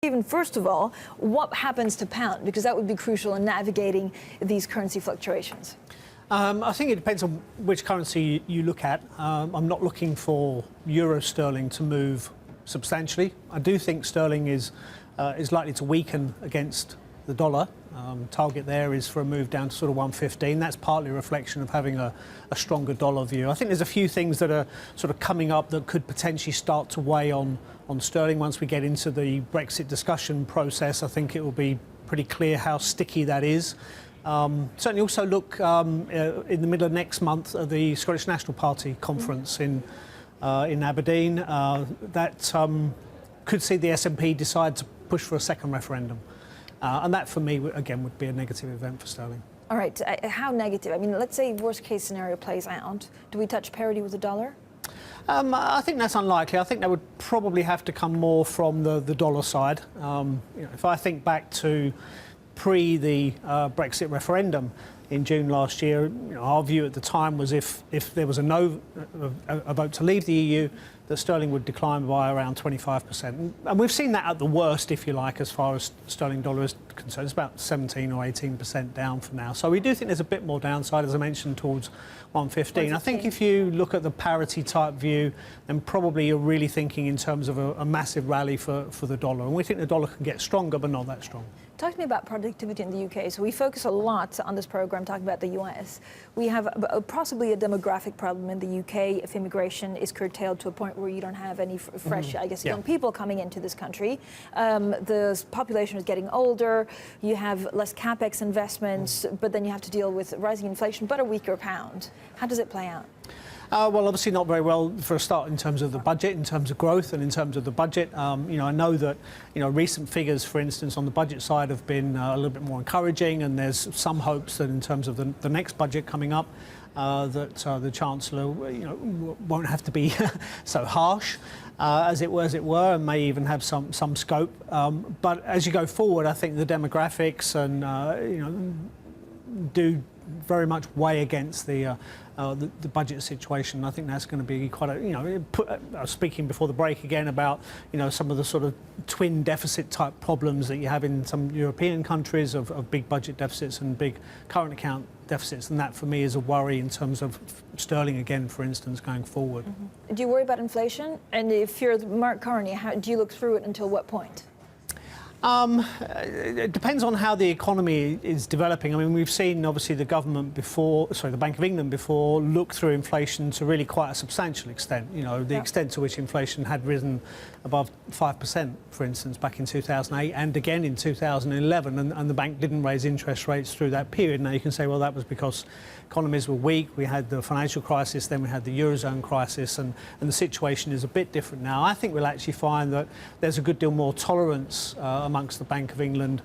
Stephen, first of all, what happens to pound? Because that would be crucial in navigating these currency fluctuations. I think it depends on which currency you look at. I'm not looking for euro sterling to move substantially. I do think sterling is likely to weaken against the dollar. Target there is for a move down to sort of 115. That's partly a reflection of having a stronger dollar view. I think there's a few things that are sort of coming up that could potentially start to weigh on sterling once we get into the Brexit discussion process. I think it will be pretty clear how sticky that is. Certainly also look in the middle of next month at the Scottish National Party conference in Aberdeen. That could see the SNP decide to push for a second referendum. And that, for me, again, would be a negative event for sterling. All right. How negative? I mean, let's say worst-case scenario plays out. Do we touch parity with the dollar? I think that's unlikely. I think that would probably have to come more from the dollar side. If I think back to pre the Brexit referendum in June last year, our view at the time was if there was a vote to leave the EU, that sterling would decline by around 25%. And we've seen that at the worst, if you like, as far as sterling dollar is concerned. It's about 17 or 18% down for now. So we do think there's a bit more downside, as I mentioned, towards 115. I think if you look at the parity type view, then probably you're really thinking in terms of a massive rally for the dollar. And we think the dollar can get stronger, but not that strong. Talk to me about productivity in the UK. So we focus a lot on this program talking about the US. We have possibly a demographic problem in the UK if immigration is curtailed to a point where you don't have any fresh, young people coming into this country. The population is getting older. You have less capex investments, but then you have to deal with rising inflation, but a weaker pound. How does it play out? Well, obviously not very well for a start in terms of the budget, in terms of growth and in terms of the budget. I know that, recent figures, for instance, on the budget side have been a little bit more encouraging, and there's some hopes that in terms of the next budget coming up, that the Chancellor, won't have to be so harsh as it were, and may even have some scope. But as you go forward, I think the demographics and, do very much weigh against the budget situation. I think that's going to be quite a, I was speaking before the break again about, some of the sort of twin deficit type problems that you have in some European countries of big budget deficits and big current account deficits. And that, for me, is a worry in terms of sterling, again, for instance, going forward. Do you worry about inflation? And if you're Mark Carney, how do you look through it until what point? It depends on how the economy is developing. I mean, we've seen, obviously, the Bank of England before, look through inflation to really quite a substantial extent. The extent to which inflation had risen above 5%, for instance, back in 2008 and again in 2011, and the bank didn't raise interest rates through that period. Now, you can say, well, that was because economies were weak. We had the financial crisis, then we had the Eurozone crisis, and the situation is a bit different now. I think we'll actually find that there's a good deal more tolerance amongst the Bank of England,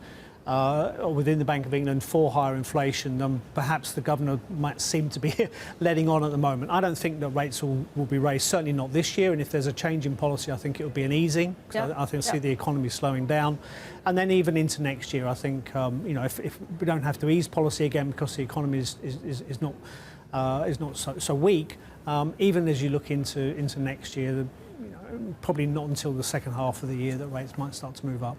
or within the Bank of England, for higher inflation than perhaps the governor might seem to be letting on at the moment. I don't think that rates will be raised, certainly not this year, and if there's a change in policy, I think it will be an easing. I think see the economy slowing down. And then even into next year, I think, if we don't have to ease policy again because the economy is not so weak, even as you look into next year, probably not until the second half of the year that rates might start to move up.